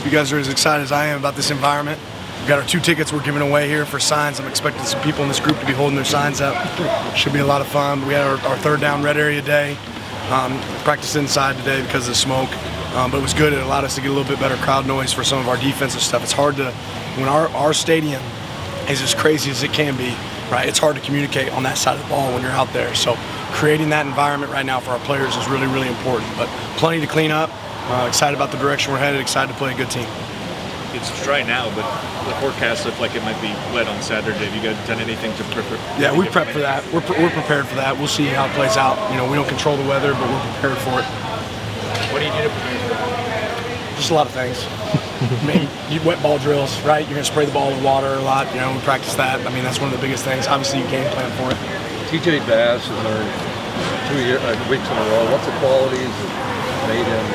you guys are as excited as I am about this environment. We've got our 2 tickets we're giving away here for signs. I'm expecting some people in this group to be holding their signs up. Should be a lot of fun. We had our third down red area day. Practiced inside today because of the smoke, but it was good. It allowed us to get a little bit better crowd noise for some of our defensive stuff. It's hard to, when our stadium is as crazy as it can be, right? It's hard to communicate on that side of the ball when you're out there. So creating that environment right now for our players is really, really important. But plenty to clean up. Excited about the direction we're headed. Excited to play a good team. It's dry now, but the forecast looked like it might be wet on Saturday. Have you guys done anything to prepare? Yeah, we prepped for that. We're prepared for that. We'll see how it plays out. You know, we don't control the weather, but we're prepared for it. What do you do to prepare for it? Just a lot of things. I mean, wet ball drills, right? You're going to spray the ball with water a lot. You know, we practice that. I mean, that's one of the biggest things. Obviously, you game plan for it. TJ Bass has earned 2 weeks in a row. What's the qualities that made him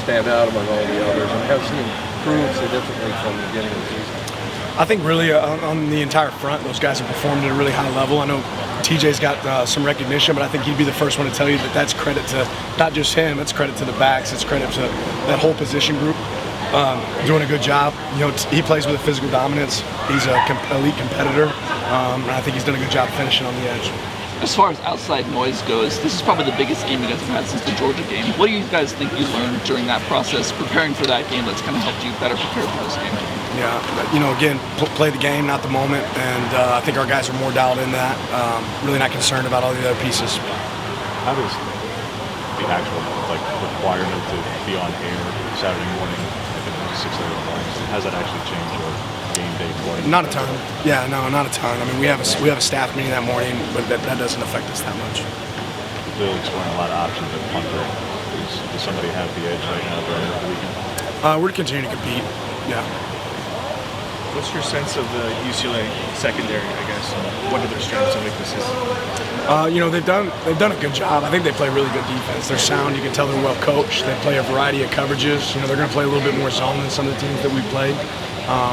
stand out among all the others, and have he improved significantly from the beginning of the season? I think really on the entire front, those guys have performed at a really high level. I know TJ's got some recognition, but I think he'd be the first one to tell you that that's credit to not just him, it's credit to the backs, it's credit to that whole position group. Doing a good job. You know, he plays with a physical dominance. He's an elite competitor, and I think he's done a good job finishing on the edge. As far as outside noise goes, this is probably the biggest game you guys have had since the Georgia game. What do you guys think you learned during that process, preparing for that game, that's kind of helped you better prepare for this game? Yeah, you know, again, play the game, not the moment, and I think our guys are more dialed in that. Really not concerned about all the other pieces. How does the actual requirement to be on air Saturday morning at 6 a.m. has that actually changed your game day morning? Not a ton. Yeah, no, not a ton. I mean, we have a staff meeting that morning, but that doesn't affect us that much. Clearly exploring a lot of options at punter. Does somebody have the edge right now during the weekend? We're continuing to compete. Yeah. What's your sense of the UCLA secondary, I guess? What are their strengths and weaknesses? You know, they've done a good job. I think they play really good defense. They're sound. You can tell they're well coached. They play a variety of coverages. You know, they're going to play a little bit more zone than some of the teams that we played,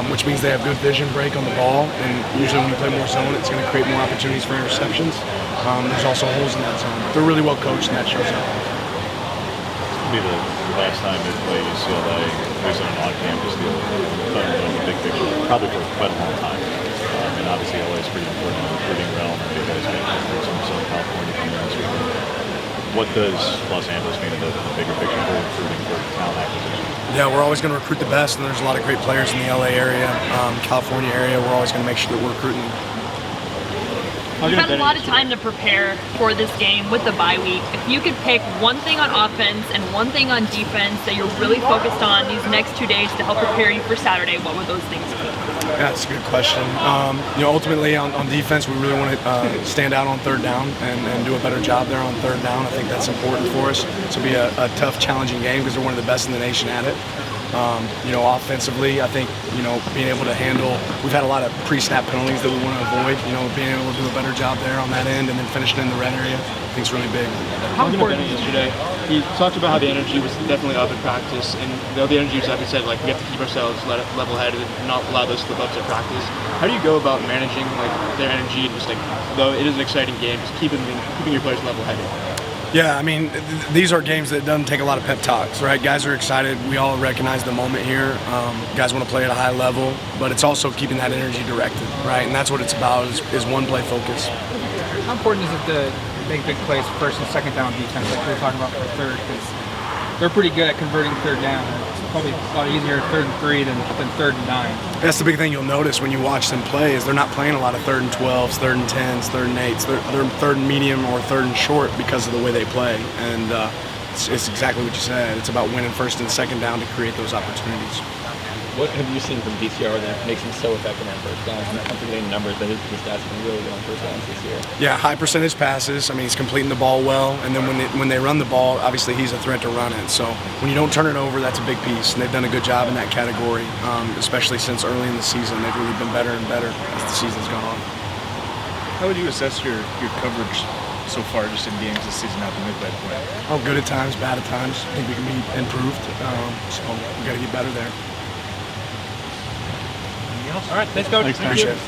which means they have good vision break on the ball. And usually when you play more zone, it's going to create more opportunities for interceptions. There's also holes in that zone. They're really well coached, and that shows up. Be the last time they play UCLA, at least on an on-campus deal, in the big picture, probably for quite a long time. And obviously LA is pretty important in the recruiting realm. You guys make recruits from Southern California coming in this weekend. What does Los Angeles mean in the bigger picture for recruiting, for talent acquisition? Yeah, we're always going to recruit the best, and there's a lot of great players in the LA area, California area. We're always going to make sure that we're recruiting them. You've had a lot of time to prepare for this game with the bye week. If you could pick one thing on offense and one thing on defense that you're really focused on these next 2 days to help prepare you for Saturday, what would those things be? Yeah, that's a good question. You know, ultimately on defense, we really want to stand out on third down and do a better job there on third down. I think that's important for us. This will be a tough, challenging game because we're one of the best in the nation at it. You know, offensively, I think, you know, being able to handle, we've had a lot of pre-snap penalties that we want to avoid. You know, being able to do a better job there on that end and then finishing in the red area, I think is really big. How important yesterday? He talked about how the energy was definitely up in practice, and though the energy was up, he said, like, we have to keep ourselves level-headed and not allow those slip-ups at practice. How do you go about managing, like, their energy and just, like, though it is an exciting game, just keeping your players level-headed? Yeah, I mean, these are games that doesn't take a lot of pep talks, right? Guys are excited. We all recognize the moment here. Guys want to play at a high level, but it's also keeping that energy directed, right? And that's what it's about, is one-play focus. How important is it to make big plays first and second down defense, like we were talking about for third? Because they're pretty good at converting third down. It's probably a lot easier 3rd and 3 than 3rd and 9. That's the big thing you'll notice when you watch them play is they're not playing a lot of 3rd and 12s, 3rd and 10s, 3rd and 8s. They're 3rd and medium or 3rd and short because of the way they play. And it's exactly what you said. It's about winning first and second down to create those opportunities. What have you seen from DCR that makes him so effective on first downs? I'm not getting numbers, but his stats have been really good on first downs this year. Yeah, high percentage passes. I mean, he's completing the ball well, and then when they run the ball, obviously he's a threat to run it. So when you don't turn it over, that's a big piece, and they've done a good job in that category, especially since early in the season. They've really been better and better as the season's gone on. How would you assess your coverage so far just in games this season out the midway point? Oh, good at times, bad at times. I think we can be improved, so we got to get better there. All right, thanks, Coach. Appreciate it.